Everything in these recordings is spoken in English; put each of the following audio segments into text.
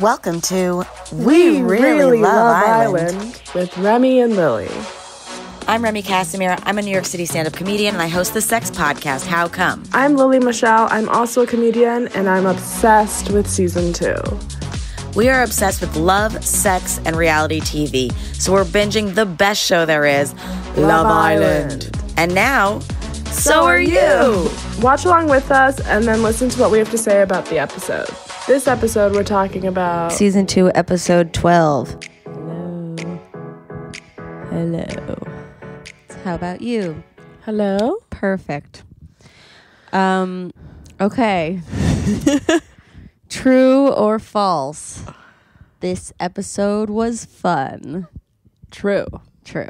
Welcome to We Really Love Island with Remy and Lily. I'm Remy Casimir. I'm a New York City stand-up comedian, and I host the sex podcast, How Come? I'm Lily Michelle. I'm also a comedian, and I'm obsessed with season 2. We are obsessed with love, sex, and reality TV, so we're binging the best show there is, Love Island. And now, so are you! Watch along with us, and then listen to what we have to say about the episode. This episode, we're talking about... Season 2, Episode 12. Hello. How about you? Hello? Perfect. Okay. True or false? This episode was fun. True. True.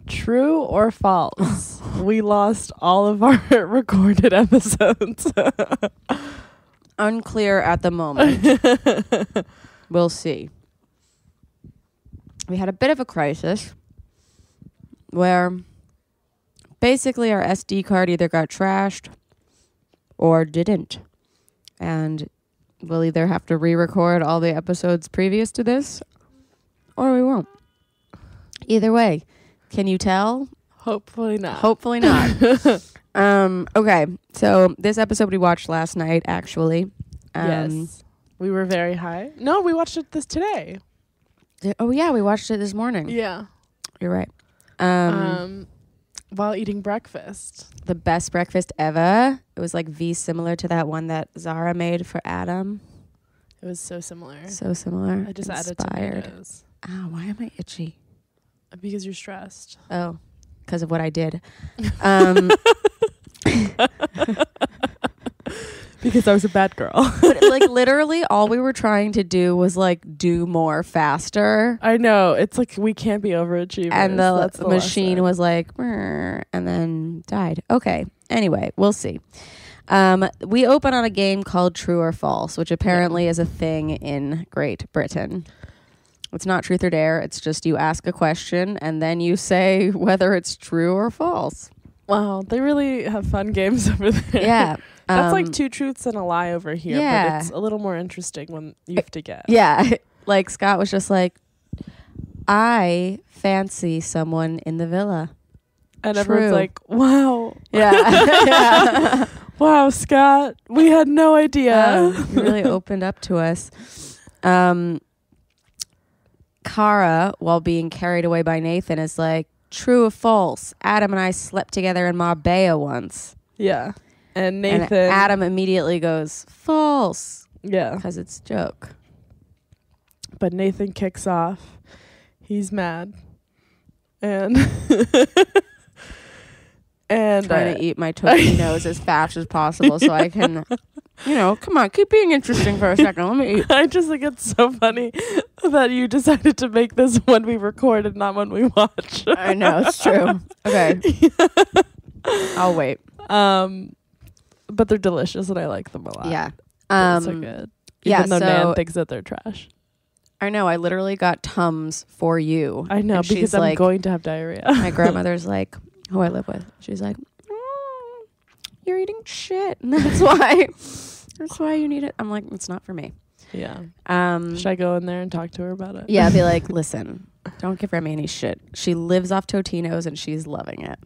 True or false? We lost all of our recorded episodes. Unclear at the moment. We'll see. We had a bit of a crisis where basically our SD card either got trashed or didn't. And we'll either have to re-record all the episodes previous to this or we won't. Either way, can you tell? Hopefully not. Hopefully not. Okay, so this episode we watched last night, actually. Yes. We were very high. No, we watched it today. Oh, yeah, we watched it this morning. Yeah. You're right. While eating breakfast. The best breakfast ever. It was like similar to that one that Zara made for Adam. It was so similar. So similar. I just added tomatoes. Ow, why am I itchy? Because you're stressed. Oh, because of what I did. Because I was a bad girl. But like literally all we were trying to do was like do more faster. I know. It's like we can't be overachievers. And the machine lesson. was like, "Brr," and then died. Okay. Anyway, we'll see. We open on a game called True or False, which apparently is a thing in Great Britain. It's not truth or dare. It's just you ask a question and then you say whether it's true or false. Wow. They really have fun games over there. Yeah. That's like 2 truths and a lie over here. Yeah. But it's a little more interesting when you have to guess. Yeah. Like Scott was just like, I fancy someone in the villa. And True. everyone's like, wow. Yeah. Yeah. Wow, Scott. We had no idea. You really opened up to us. Cara, while being carried away by Nathan, is like, true or false? Adam and I slept together in Marbella once. Yeah. And Nathan. And Adam immediately goes, false. Yeah. Because it's a joke. But Nathan kicks off. He's mad. And trying to eat my Totino's as fast as possible so I can, come on, keep being interesting for a second. Let me eat. I just think it's so funny that you decided to make this when we record and not when we watch. I know, it's true. Okay. I'll wait. But they're delicious and I like them a lot. Yeah. They're so good. Even though Nan thinks that they're trash. I know. I literally got Tums for you. I know, because I'm going to have diarrhea. My grandmother's like, who I live with, she's like, you're eating shit. And that's why you need it. I'm like, it's not for me. Yeah. Should I go in there and talk to her about it? Yeah, be like, listen, don't give Remy any shit. She lives off Totino's and she's loving it.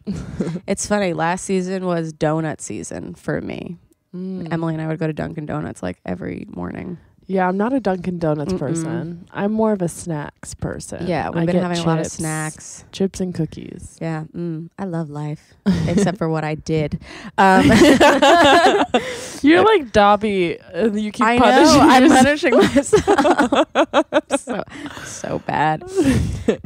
It's funny. Last season was donut season for me. Emily and I would go to Dunkin' Donuts like every morning. Yeah, I'm not a Dunkin' Donuts person. I'm more of a snacks person. Yeah, we've been having a lot of snacks. Chips and cookies. Yeah, I love life, except for what I did. You're like Dobby. You keep punishing yourself. I'm punishing myself. so bad.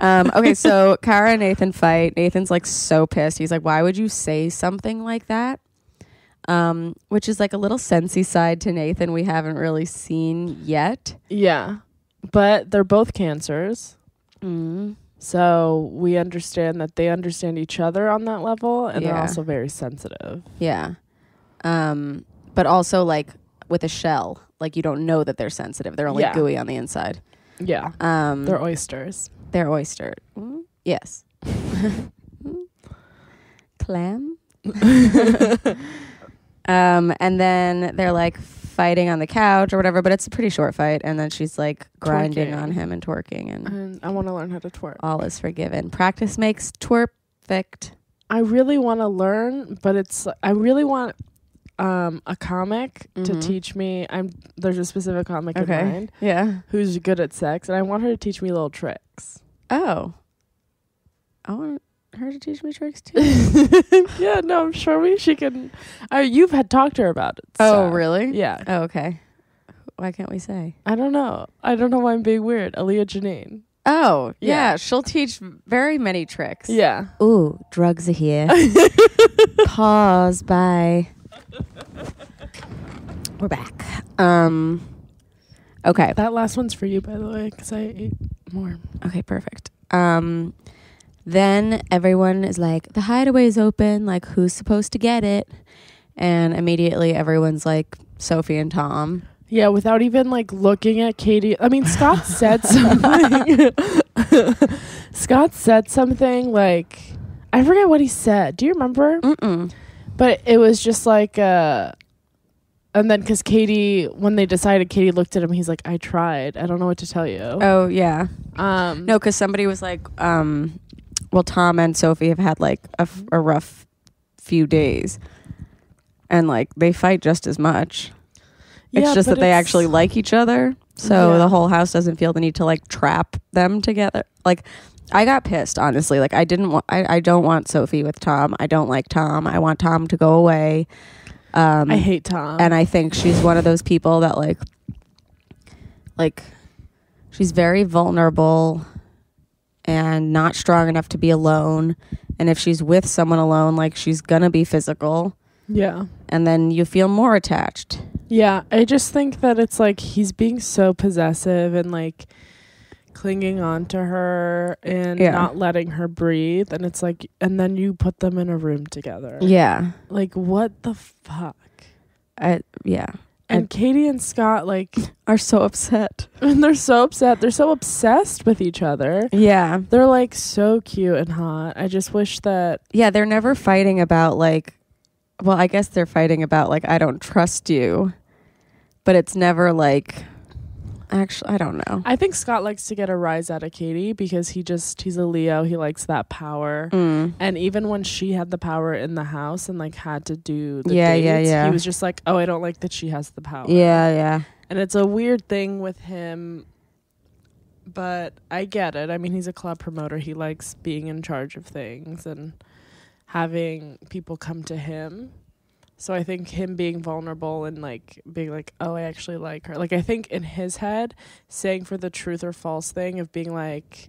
Okay, so Cara and Nathan fight. Nathan's like so pissed. He's like, why would you say something like that? Which is like a little sensey side to Nathan we haven't really seen yet. Yeah. But they're both cancers. So we understand that they understand each other on that level, and they're also very sensitive. Yeah. But also like with a shell, like you don't know that they're sensitive. They're only gooey on the inside. Yeah. They're oysters. They're oyster. Yes. Clam. And then they're like fighting on the couch or whatever, but it's a pretty short fight. And then she's like grinding Twerking. on him and twerking, And I want to learn how to twerk. all is forgiven. Practice makes twerkfect. I really want to learn, but I really want a comic to teach me. There's a specific comic in mind. Yeah. Who's good at sex, and I want her to teach me little tricks. Oh. I want her to teach me tricks too. Yeah, no, I'm sure she can. You've had talked to her about it. Oh, so. really? Yeah. Oh, okay. Why can't we say? I don't know why I'm being weird. Aaliyah Janine. Oh, Yeah. yeah. She'll teach very many tricks. Yeah. Ooh, drugs are here. Pause. Bye. We're back. Okay. That last one's for you, by the way, because I ate more. Okay, perfect. Then everyone is like, the hideaway is open. Like, who's supposed to get it? And immediately everyone's like, Sophie and Tom. Yeah, without even like looking at Katie. I mean, Scott said something. Scott said something like, I forget what he said. Do you remember? Mm-mm. But it was just like, and then because when they decided, Katie looked at him. He's like, I tried. I don't know what to tell you. Oh, yeah. No, because somebody was like, well, Tom and Sophie have had like a rough few days. And like, they fight just as much. It's just that they actually like each other. So the whole house doesn't feel the need to like trap them together. Like, I got pissed, honestly. Like, I don't want Sophie with Tom. I don't like Tom. I want Tom to go away. I hate Tom. And I think she's one of those people that like she's very vulnerable and not strong enough to be alone. And if she's with someone alone, like, she's gonna be physical. Yeah. And then you feel more attached. Yeah, I just think that it's like he's being so possessive and like clinging on to her and not letting her breathe. And it's like, and then you put them in a room together. Yeah. Like, what the fuck? Yeah. And Katie and Scott like are so upset. And they're so upset. They're so obsessed with each other. Yeah. They're like so cute and hot. I just wish that. Yeah, they're never fighting about like, well, I guess they're fighting about like, I don't trust you. But it's never like, actually, I don't know. I think Scott likes to get a rise out of Katie because he's a Leo. He likes that power. And even when she had the power in the house and like had to do the dates, he was just like, oh, I don't like that she has the power. Yeah, yeah. And it's a weird thing with him, but I get it. I mean, he's a club promoter. He likes being in charge of things and having people come to him. So I think him being vulnerable and like being like, oh, I actually like her. Like, I think in his head, saying for the truth or false thing of being like,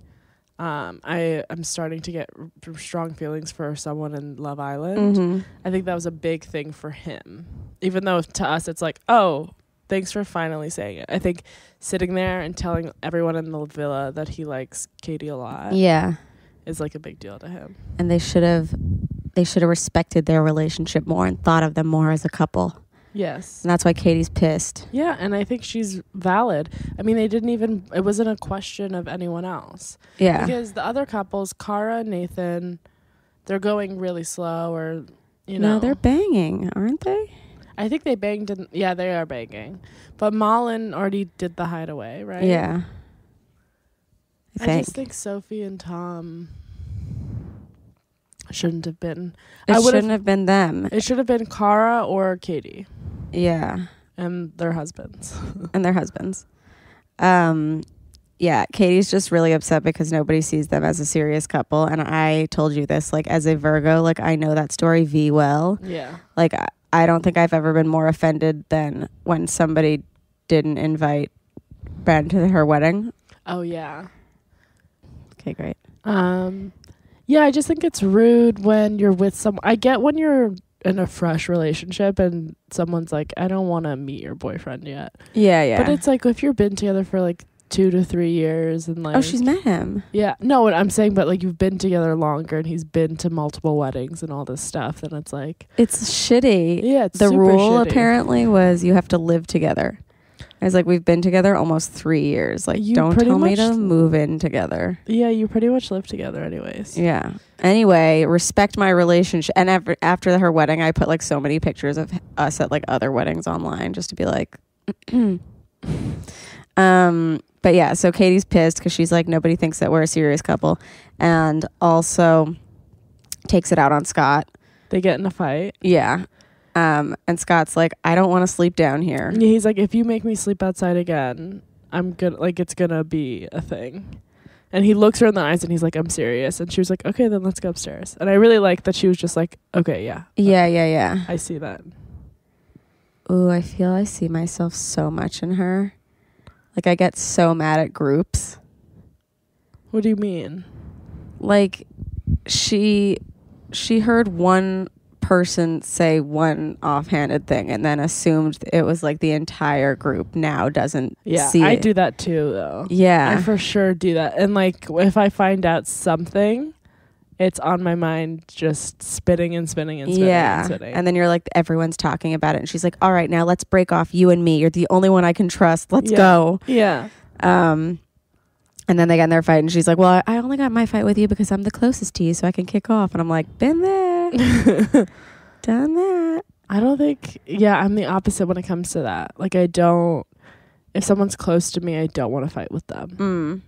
I'm starting to get strong feelings for someone in Love Island. I think that was a big thing for him. Even though to us it's like, oh, thanks for finally saying it. I think sitting there and telling everyone in the villa that he likes Katie a lot is like a big deal to him. And they should have respected their relationship more and thought of them more as a couple. Yes. And that's why Katie's pissed. Yeah, and I think she's valid. I mean, it wasn't a question of anyone else. Yeah. Because the other couples, Cara and Nathan, they're going really slow or, you know. No, they're banging, aren't they? I think they banged. Yeah, they are banging. But Malin already did the hideaway, right? Yeah. I just think Sophie and Tom shouldn't have been. It shouldn't have been them. It should have been Cara or Katie. Yeah. And their husbands. Yeah, Katie's just really upset because nobody sees them as a serious couple. And I told you this, like, as a Virgo, like, I know that story well. Yeah. Like, I don't think I've ever been more offended than when somebody didn't invite Ben to her wedding. Oh, yeah. Okay, great. Yeah, I just think it's rude when you're with someone. I get when you're in a fresh relationship and someone's like, I don't want to meet your boyfriend yet. Yeah, yeah. But it's like if you've been together for like 2 to 3 years and like, oh, she's met him. Yeah, no, what I'm saying, but like you've been together longer and he's been to multiple weddings and all this stuff, then it's like, it's shitty. Yeah, it's the super rule shitty. Apparently was you have to live together. I was like, we've been together almost 3 years. Like, You don't pretty tell me much- to move in together. Yeah, you pretty much live together anyways. Yeah. Anyway, respect my relationship. And after her wedding, I put like so many pictures of us at like other weddings online just to be like, but yeah, so Katie's pissed because she's like, nobody thinks that we're a serious couple. And also takes it out on Scott. They get in a fight. Yeah. And Scott's like, I don't want to sleep down here. Yeah, he's like, if you make me sleep outside again, I'm gonna it's gonna be a thing. And he looks her in the eyes and he's like, I'm serious. And she was like, okay, then let's go upstairs. And I really liked that she was just like, okay, yeah. Yeah. I see that. Ooh, I feel I see myself so much in her. Like, I get so mad at groups. What do you mean? Like, she heard one person say one offhanded thing and then assumed it was like the entire group now doesn't see I it. do that too, though. Yeah. I for sure do that. And like, if I find out something, it's on my mind just spinning and spinning and spinning and spinning. And then you're like, everyone's talking about it. And she's like, all right, now let's break off, you and me. You're the only one I can trust. Let's go. Yeah. And then they get in their fight and she's like, well, I only got my fight with you because I'm the closest to you so I can kick off. And I'm like, been there. Done that. I don't think, I'm the opposite when it comes to that. Like, if someone's close to me, I don't want to fight with them.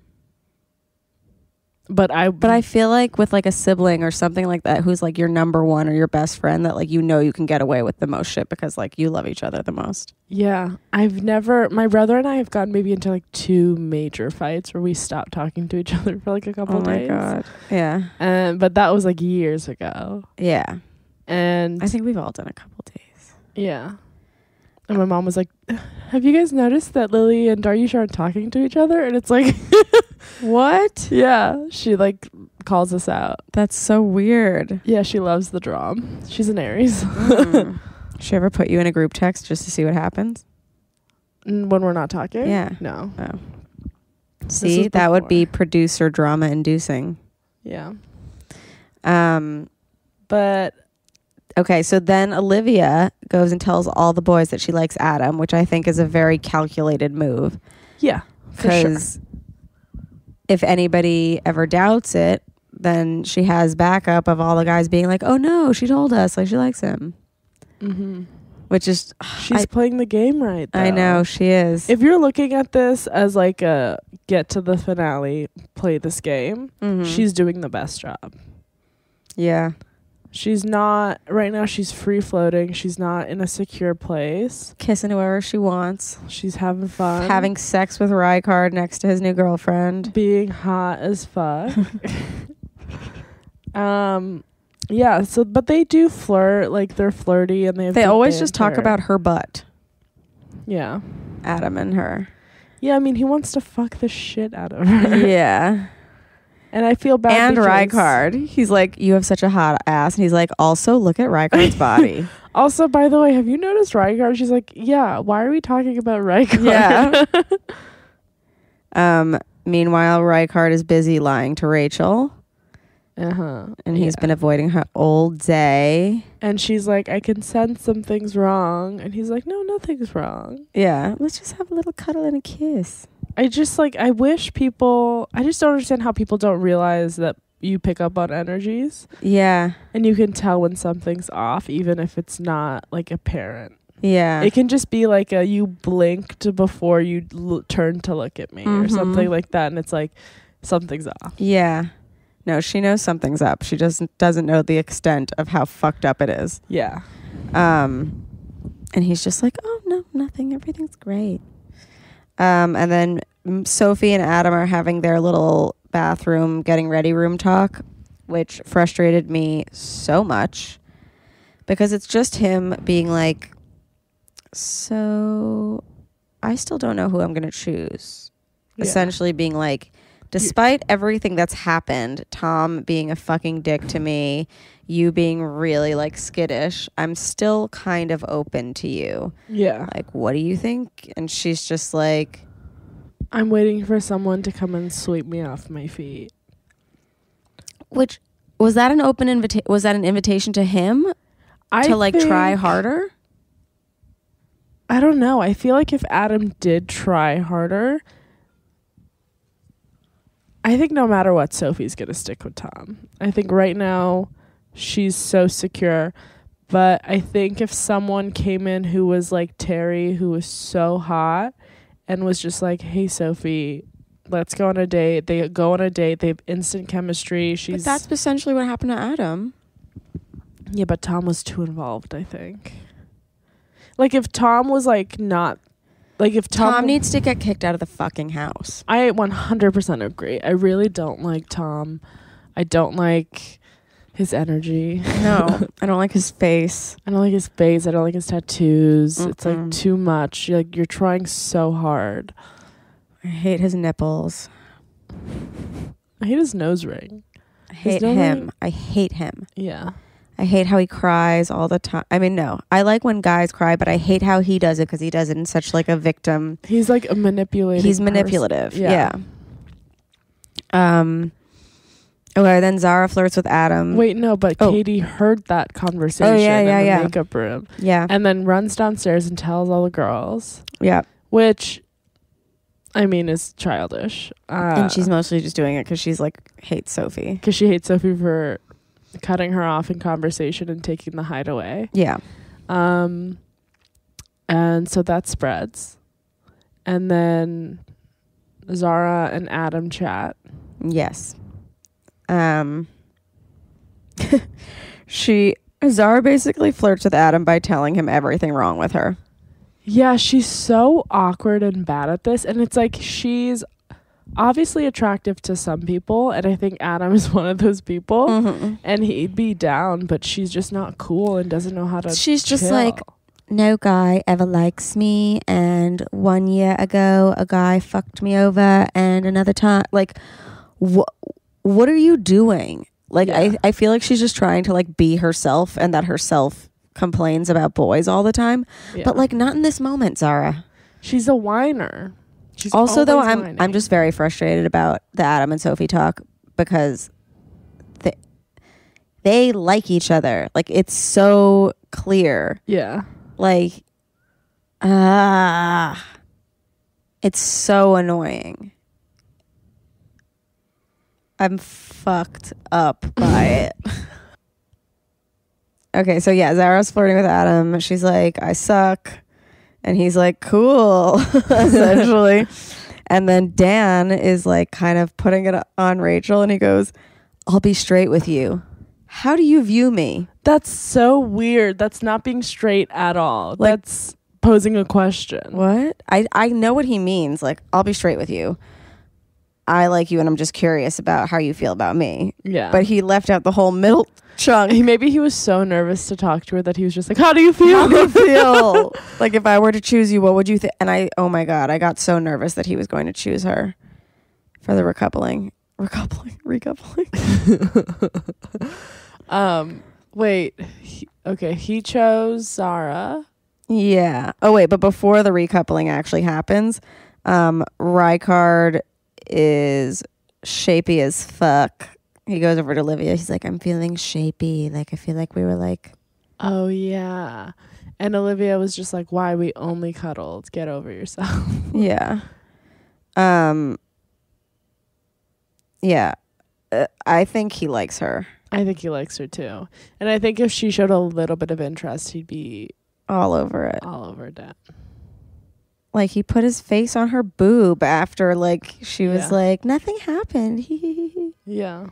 But I feel like with like a sibling or something like that who's like your number one or your best friend that like you can get away with the most shit because like you love each other the most. Yeah. My brother and I have gotten maybe into like 2 major fights where we stopped talking to each other for like a couple days. Oh my God. Yeah. But that was like years ago. Yeah. And I think we've all done a couple days. Yeah. And my mom was like, have you guys noticed that Lily and Daryush aren't talking to each other? And it's like, what? Yeah. She like calls us out. That's so weird. Yeah, she loves the drama. She's an Aries. She ever put you in a group text just to see what happens? When we're not talking? Yeah. No. Oh. See, that would be producer drama inducing. Yeah. But okay, so then Olivia goes and tells all the boys that she likes Adam, which I think is a very calculated move. Yeah, for sure. Because if anybody ever doubts it, then she has backup of all the guys being like, oh no, she told us, like she likes him. Mm-hmm. Which is... She's playing the game right, though. I know, she is. If you're looking at this as like a get to the finale, play this game, she's doing the best job. Yeah. She's not... Right now, she's free-floating. She's not in a secure place. Kissing whoever she wants. She's having fun. Having sex with Ryckard next to his new girlfriend. Being hot as fuck. Yeah, so... But they do flirt. Like, they're flirty and they have... They always banter. just talk about her butt. Yeah. Adam and her. Yeah, I mean, he wants to fuck the shit out of her. Yeah. And I feel bad. And Ryckard. He's like, you have such a hot ass. And he's like, also look at Ryckard's body. Also, by the way, have you noticed Ryckard? She's like, yeah, why are we talking about Ryckard? Yeah. Meanwhile, Ryckard is busy lying to Rachel. And he's been avoiding her all day. And she's like, I can sense something's wrong. And he's like, no, nothing's wrong. Yeah. Let's just have a little cuddle and a kiss. I just wish people, I just don't understand how people don't realize that you pick up on energies. Yeah. And you can tell when something's off, even if it's not like apparent. Yeah. It can just be like you blinked before you turned to look at me or something like that. And it's like, something's off. Yeah. No, she knows something's up. She doesn't know the extent of how fucked up it is. Yeah. And he's just like, oh, no, nothing. Everything's great. And then Sophie and Adam are having their little bathroom getting ready room talk, which frustrated me so much because it's just him being like, so I still don't know who I'm going to choose. Yeah. Essentially being like, despite everything that's happened, Tom being a fucking dick to me, you being really like skittish, I'm still kind of open to you. Yeah. Like, what do you think? And she's just like, I'm waiting for someone to come and sweep me off my feet. Which was that an open invitation? Was that an invitation to him to like try harder? I don't know. I feel like if Adam did try harder, I think no matter what, Sophie's going to stick with Tom. I think right now she's so secure. But I think if someone came in who was like Terry, who was so hot and was just like, hey, Sophie, let's go on a date. They go on a date. They have instant chemistry. But that's essentially what happened to Adam. Yeah, but Tom was too involved, I think. Like, if Tom was, like, not... Like, if Tom needs to get kicked out of the fucking house. I 100% agree. I really don't like Tom. I don't like his energy. No, I don't like his face. I don't like his face. I don't like his tattoos. It's, like, too much. You're trying so hard. I hate his nipples. I hate his nose ring. I hate him. I hate him. Yeah. I hate how he cries all the time. I mean, no. I like when guys cry, but I hate how he does it because he does it in such like a victim. He's like a manipulative. He's manipulative. Yeah. Okay, then Zara flirts with Adam. Wait, no, but Katie heard that conversation in the makeup room. Yeah. And then runs downstairs and tells all the girls. Yeah. Which, I mean, is childish. And she's mostly just doing it because she's like, hates Sophie. Because she hates Sophie for cutting her off in conversation and taking the hideaway. Yeah. And so that spreads. And then Zara and Adam chat. Yes. Zara basically flirts with Adam by telling him everything wrong with her. Yeah, she's so awkward and bad at this. And it's like she's obviously attractive to some people, and I think Adam is one of those people. And he'd be down, but she's just not cool and doesn't know how to She's just chill. like, no guy ever likes me, and 1 year ago a guy fucked me over, and another time, like, what are you doing? Like, I feel like she's just trying to like be herself, and that herself complains about boys all the time, but like not in this moment. Zara, she's a whiner. She's also, though, whining. I'm just very frustrated about the Adam and Sophie talk because they like each other. Like, it's so clear. Yeah. Like, it's so annoying. I'm fucked up by it. Okay, so yeah, Zara's flirting with Adam. She's like, I suck. And he's like, cool, essentially. And then Dan is like kind of putting it on Rachel, and he goes, I'll be straight with you. How do you view me? That's so weird. That's not being straight at all. Like, that's posing a question. What? I know what he means. Like, I'll be straight with you. I like you, and I'm just curious about how you feel about me. Yeah. But he left out the whole middle chunk. Maybe he was so nervous to talk to her that he was just like, how do you feel? How do you feel? Like, if I were to choose you, what would you think? And oh my God, I got so nervous that he was going to choose her for the recoupling. Wait. He chose Zara. Yeah. Oh, wait, but before the recoupling actually happens, Ryckard is shapey as fuck. He goes over to Olivia. He's like, I'm feeling shapey. Like, I feel like we were like... Oh, yeah. And Olivia was just like, why? We only cuddled. Get over yourself. Yeah. Yeah. I think he likes her. I think he likes her, too. And I think if she showed a little bit of interest, he'd be... all over it. All over that. Like, he put his face on her boob after, like, she was like, nothing happened. Yeah.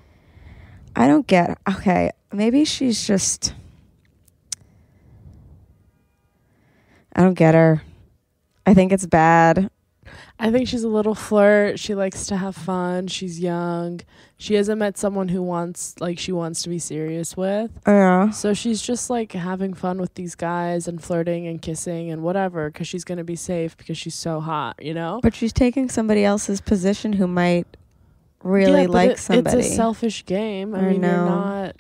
I don't get... Okay, maybe she's just... I don't get her. I think it's bad. I think she's a little flirt. She likes to have fun. She's young. She hasn't met someone who she wants to be serious with. Yeah. So she's just like having fun with these guys and flirting and kissing and whatever because she's going to be safe because she's so hot, you know? But she's taking somebody else's position who might really like somebody. It's a selfish game. I mean, you're not...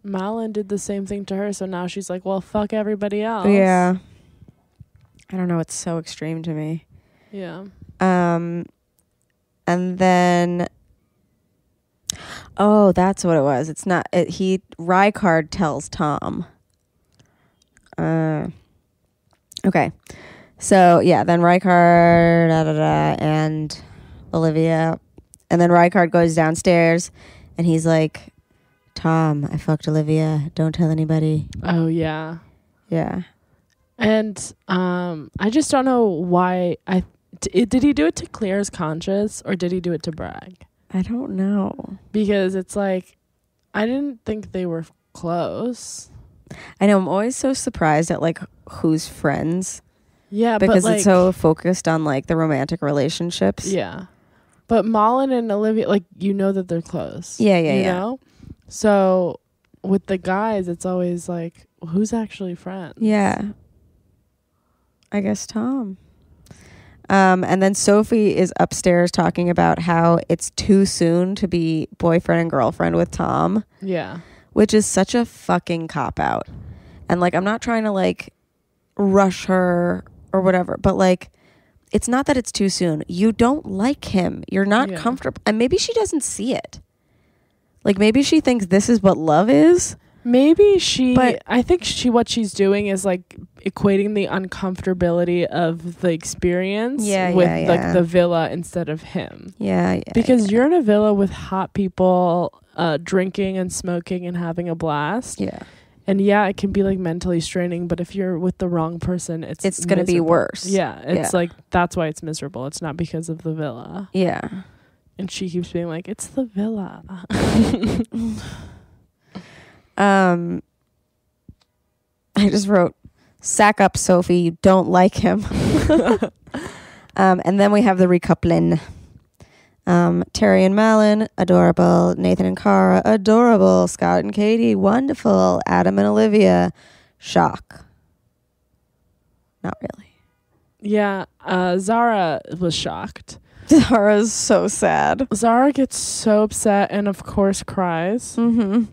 Malin did the same thing to her, so now she's like, well, fuck everybody else. Yeah. I don't know. It's so extreme to me. Yeah. And then... Oh, that's what it was. It's not... Ryckard tells Tom. Okay. So, yeah, then Ryckard and Olivia. And then Ryckard goes downstairs and he's like, Tom, I fucked Olivia. Don't tell anybody. Oh, yeah. Yeah. And I just don't know why. Did he do it to clear his conscience or did he do it to brag? I don't know. Because it's like, I didn't think they were close. I know. I'm always so surprised at like who's friends. Yeah, because but, like, it's so focused on like the romantic relationships. Yeah. But Malin and Olivia, like, you know that they're close. Yeah. You know? So with the guys, it's always like, who's actually friends? Yeah. I guess Tom. And then Sophie is upstairs talking about how it's too soon to be boyfriend and girlfriend with Tom. Yeah. Which is such a fucking cop-out. And, like, I'm not trying to, like, rush her or whatever, but, like, it's not that it's too soon. You don't like him. You're not comfortable. And maybe she doesn't see it. Like, maybe she thinks this is what love is. Maybe I think what she's doing is like equating the uncomfortability of the experience with like the villa instead of him. Yeah. Because you're in a villa with hot people drinking and smoking and having a blast. Yeah. And it can be like mentally straining, but if you're with the wrong person, it's going to be worse. Yeah. It's like, that's why it's miserable. It's not because of the villa. Yeah. And she keeps being like, it's the villa. I just wrote, sack up, Sophie. You don't like him. And then we have the recoupling. Terry and Malin, adorable. Nathan and Cara, adorable. Scott and Katie, wonderful. Adam and Olivia, shock. Not really. Yeah. Zara was shocked. Zara's so sad. Zara gets so upset and, of course, cries. Mm-hmm.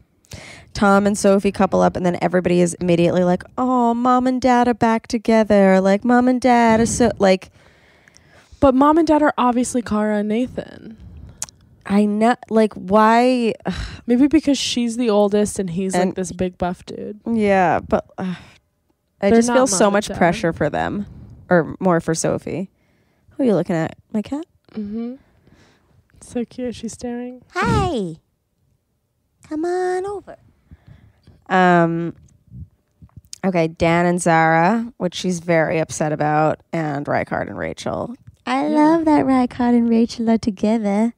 Tom and Sophie couple up, and then everybody is immediately like, oh, mom and dad are back together. Like, mom and dad are so, like... But mom and dad are obviously Cara and Nathan. I know, like, why? Maybe because she's the oldest and he's like this big buff dude. Yeah, but I just feel so much pressure for them, or more for Sophie. Who are you looking at? My cat? Mm-hmm. So cute. She's staring. Hi. Come on over. Okay, Dan and Zara, which she's very upset about, and Ryckard and Rachel. I love that Ryckard and Rachel are together.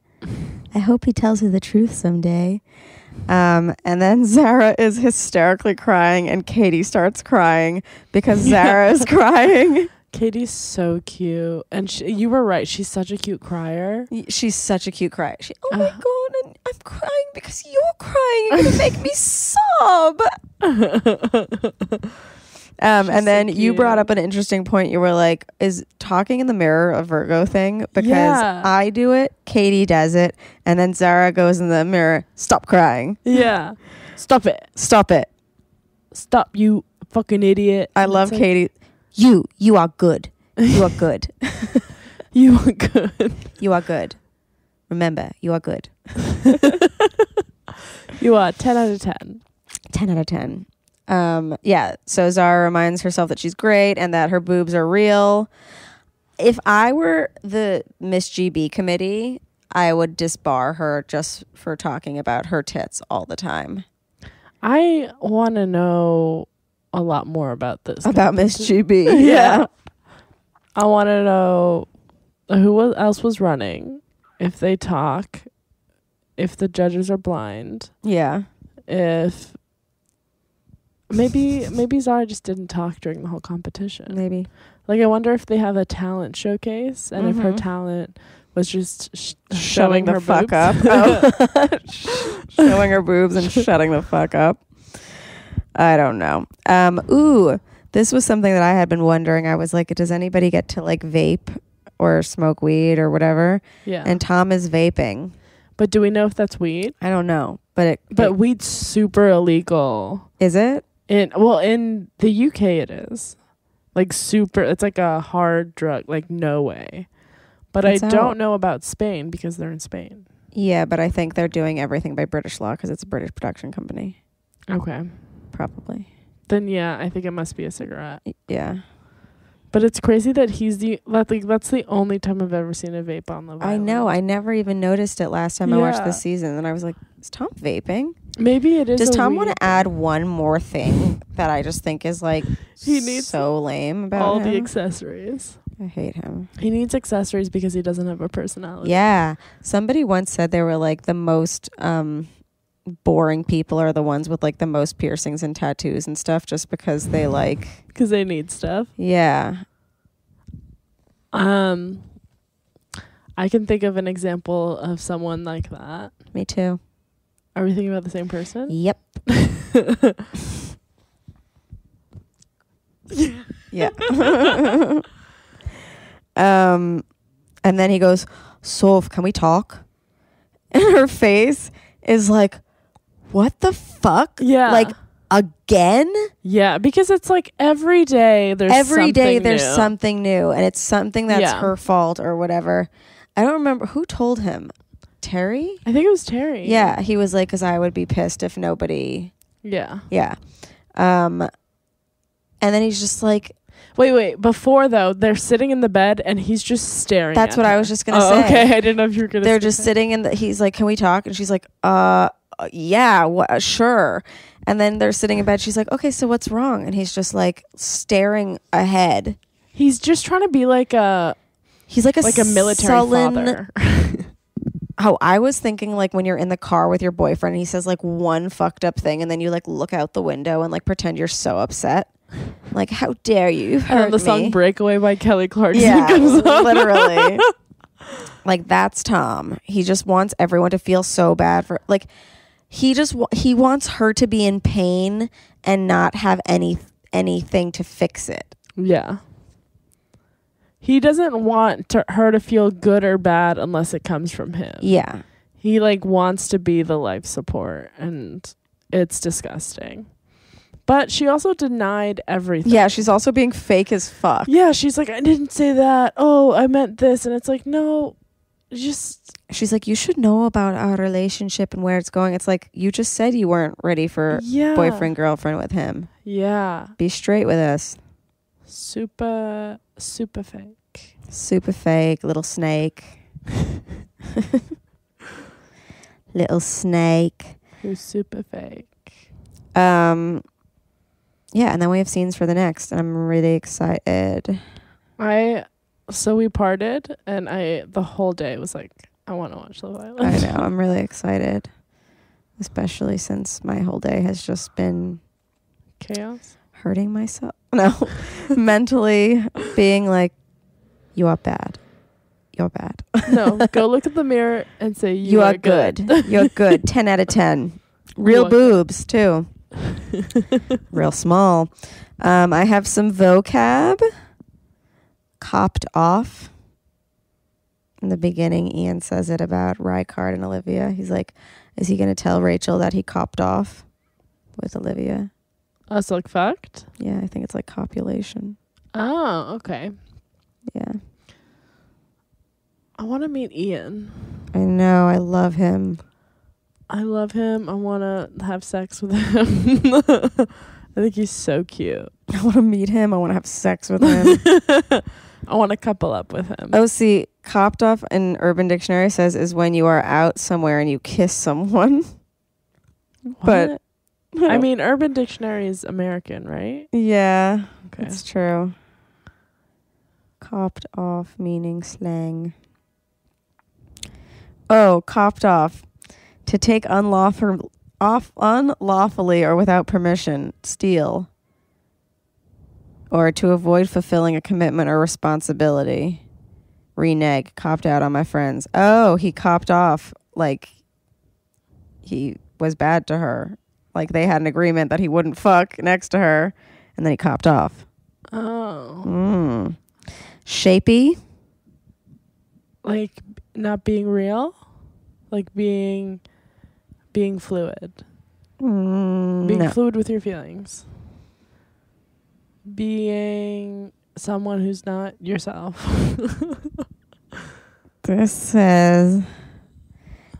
I hope he tells her the truth someday. And then Zara is hysterically crying, and Katie starts crying because Zara is crying. Katie's so cute. And you were right. She's such a cute crier. She's such a cute crier. Oh my God, and I'm crying because you're crying. You're going to make me sob. And then you brought up an interesting point. You were like, is talking in the mirror a Virgo thing? Because I do it, Katie does it, and then Zara goes in the mirror, stop crying. Yeah. Stop it. Stop it. Stop, you fucking idiot. I love Katie. You are good. You are good. You are good. You are good. Remember, you are good. You are 10 out of 10. 10 out of 10. So Zara reminds herself that she's great and that her boobs are real. If I were the Miss GB committee, I would disbar her just for talking about her tits all the time. I want to know a lot more about this. About Miss GB. Yeah. I want to know who else was running, if they talk, if the judges are blind. Yeah. If maybe Zara just didn't talk during the whole competition. Maybe. Like, I wonder if they have a talent showcase and if her talent was just showing the her fuck boobs. up. Showing her boobs and shutting the fuck up. I don't know. This was something that I had been wondering. I was like, does anybody get to like vape or smoke weed or whatever? Yeah. And Tom is vaping. But do we know if that's weed? I don't know. But weed's super illegal. Is it? In the UK it is. Like super, it's like a hard drug, like no way. But I don't know about Spain because they're in Spain. Yeah, but I think they're doing everything by British law because it's a British production company. Okay. Probably. Then yeah, I think it must be a cigarette. Yeah. But it's crazy that that's the only time I've ever seen a vape on Love Island. I know. I never even noticed it last time I watched this season. And I was like, is Tom vaping? Maybe it is. Does Tom want to add one more thing that I just think is like he needs so lame about all him? the accessories. I hate him. He needs accessories because he doesn't have a personality. Yeah. Somebody once said they were like the most boring people are the ones with like the most piercings and tattoos and stuff just because they like... Because they need stuff. Yeah. I can think of an example of someone like that. Me too. Are we thinking about the same person? Yep. Yeah. And then he goes, Soph, can we talk? And her face is like, what the fuck? Yeah. Like, again? Yeah, because it's like every day there's something new, and it's something that's her fault or whatever. I don't remember who told him. Terry? I think it was Terry. Yeah, he was like, because I would be pissed if nobody. Yeah. Yeah. And then he's just like, Wait. Before, though, they're sitting in the bed and he's just staring that's at what her. I was just going to say. Okay. I didn't know if you were going to They're just sitting in he's like, can we talk? And she's like, yeah, sure. And then they're sitting in bed. She's like, okay, so what's wrong? And he's just like staring ahead. He's just trying to be like a military father. Oh, I was thinking like when you're in the car with your boyfriend, he says like one fucked up thing, and then you like look out the window and like pretend you're so upset. Like, how dare you hurt me? And then the song "Breakaway" by Kelly Clarkson comes on. Literally. Like, that's Tom. He just wants everyone to feel so bad for like he wants her to be in pain and not have anything to fix it. Yeah. He doesn't want her to feel good or bad unless it comes from him. Yeah. He like wants to be the life support, and it's disgusting. But she also denied everything. Yeah, she's also being fake as fuck. Yeah, she's like, I didn't say that. Oh, I meant this. And it's like, no, she's like, you should know about our relationship and where it's going. It's like, you just said you weren't ready for boyfriend, girlfriend with him. Yeah. Be straight with us. Super fake. Super fake, little snake. Little snake. Who's super fake. Yeah, and then we have scenes for the next, and I'm really excited. So we parted, and the whole day was like, I want to watch Love Island. I know, I'm really excited. Especially since my whole day has just been... chaos? Hurting myself. No. Mentally being like, you are bad. You're bad. No, go look at the mirror and say, you are good. You're good. 10 out of 10. Real boobs, too. Real small. I have some vocab. Copped off. In the beginning, Ian says it about Ryckard and Olivia. He's like, is he going to tell Rachel that he copped off with Olivia? Us like fucked? Yeah, I think it's like copulation. Oh, okay. Yeah. I want to meet Ian. I know. I love him. I love him. I want to have sex with him. I think he's so cute. I want to meet him. I want to have sex with him. I want to couple up with him. Oh, see, copped off in Urban Dictionary says is when you are out somewhere and you kiss someone. What? But I mean, Urban Dictionary is American, right? Yeah, okay. That's true. Copped off meaning slang. Oh, copped off. To take unlawfully or without permission. Steal. Or to avoid fulfilling a commitment or responsibility. Renege. Copped out on my friends. Oh, he copped off. Like, he was bad to her. Like, they had an agreement that he wouldn't fuck next to her. And then he copped off. Oh. Shapey. Like, not being real? Like, being fluid. Being fluid with your feelings. Being someone who's not yourself. This says...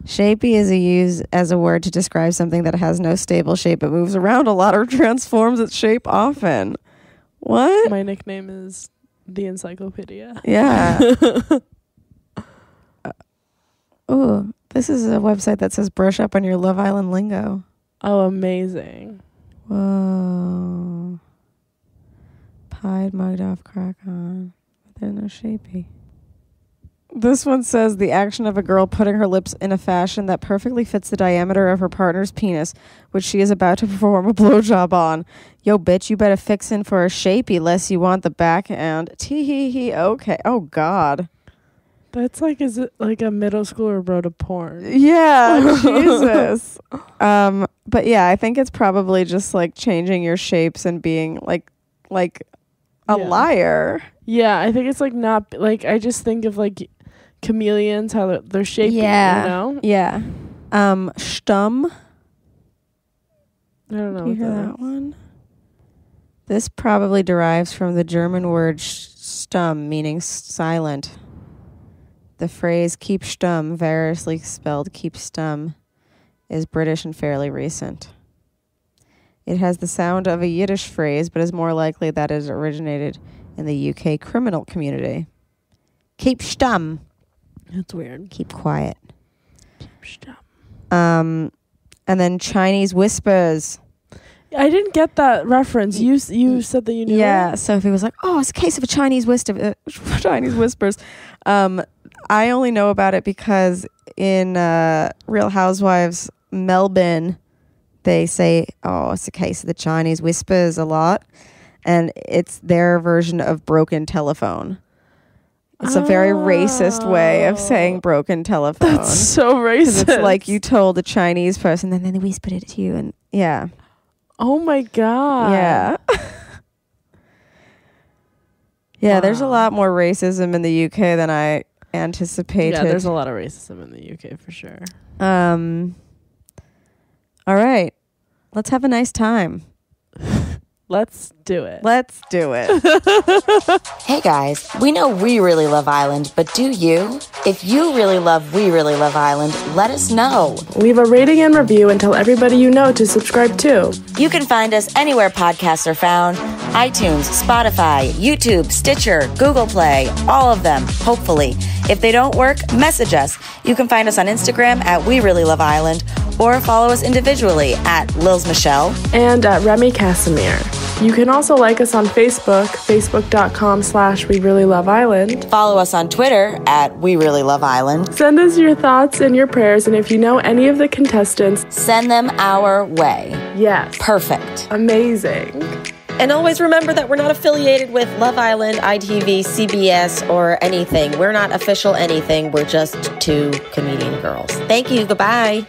Shapey is used as a word to describe something that has no stable shape. It moves around a lot or transforms its shape often. What? My nickname is the encyclopedia. Yeah. Oh, this is a website that says brush up on your Love Island lingo. Oh, amazing. Whoa. Pied, mugged off, crack on. But there's no shapey. This one says the action of a girl putting her lips in a fashion that perfectly fits the diameter of her partner's penis, which she is about to perform a blowjob on. Yo, bitch, you better fix in for a shapey less you want the backhand. Tee-hee-hee, okay. Oh, God. That's like, is it like a middle schooler wrote a porn? Yeah, Jesus. But yeah, I think it's probably just like changing your shapes and being like a liar. Yeah, I think it's like not, like, I just think of like chameleons, how they're shaped, you know? Yeah. Stumm. I don't know. Do you hear that one? This probably derives from the German word stumm, meaning silent. The phrase keep stumm, variously spelled keep stum, is British and fairly recent. It has the sound of a Yiddish phrase, but is more likely that it originated in the UK criminal community. Keep stum. That's weird. Keep quiet. Keep stum. And then Chinese whispers. I didn't get that reference. You said that you knew. Yeah, it? Sophie was like, "Oh, it's a case of a Chinese Chinese whispers." I only know about it because in Real Housewives Melbourne, they say, "Oh, it's a case of the Chinese whispers" a lot, and it's their version of broken telephone. It's a very racist way of saying broken telephone. That's so racist. It's like you told a Chinese person, and then they whispered it to you, and yeah. Oh my God. Yeah. Yeah, Wow. There's a lot more racism in the UK than I anticipated. Yeah, there's a lot of racism in the UK for sure. All right. Let's have a nice time. Let's do it. Let's do it. Hey guys, we know we really love Island, but do you? If you really love We Really Love Island, let us know. Leave a rating and review and tell everybody you know to subscribe too. You can find us anywhere podcasts are found: iTunes, Spotify, YouTube, Stitcher, Google Play, all of them, hopefully. If they don't work, message us. You can find us on Instagram at We Really Love Island, or follow us individually at Lils Michelle and at Remy Casimir. You can also like us on Facebook, facebook.com/We Really Love Island. Follow us on Twitter at We Really Love Island. Send us your thoughts and your prayers, and if you know any of the contestants, send them our way. Yes. Perfect. Amazing. And always remember that we're not affiliated with Love Island, ITV, CBS, or anything. We're not official anything. We're just two comedian girls. Thank you. Goodbye.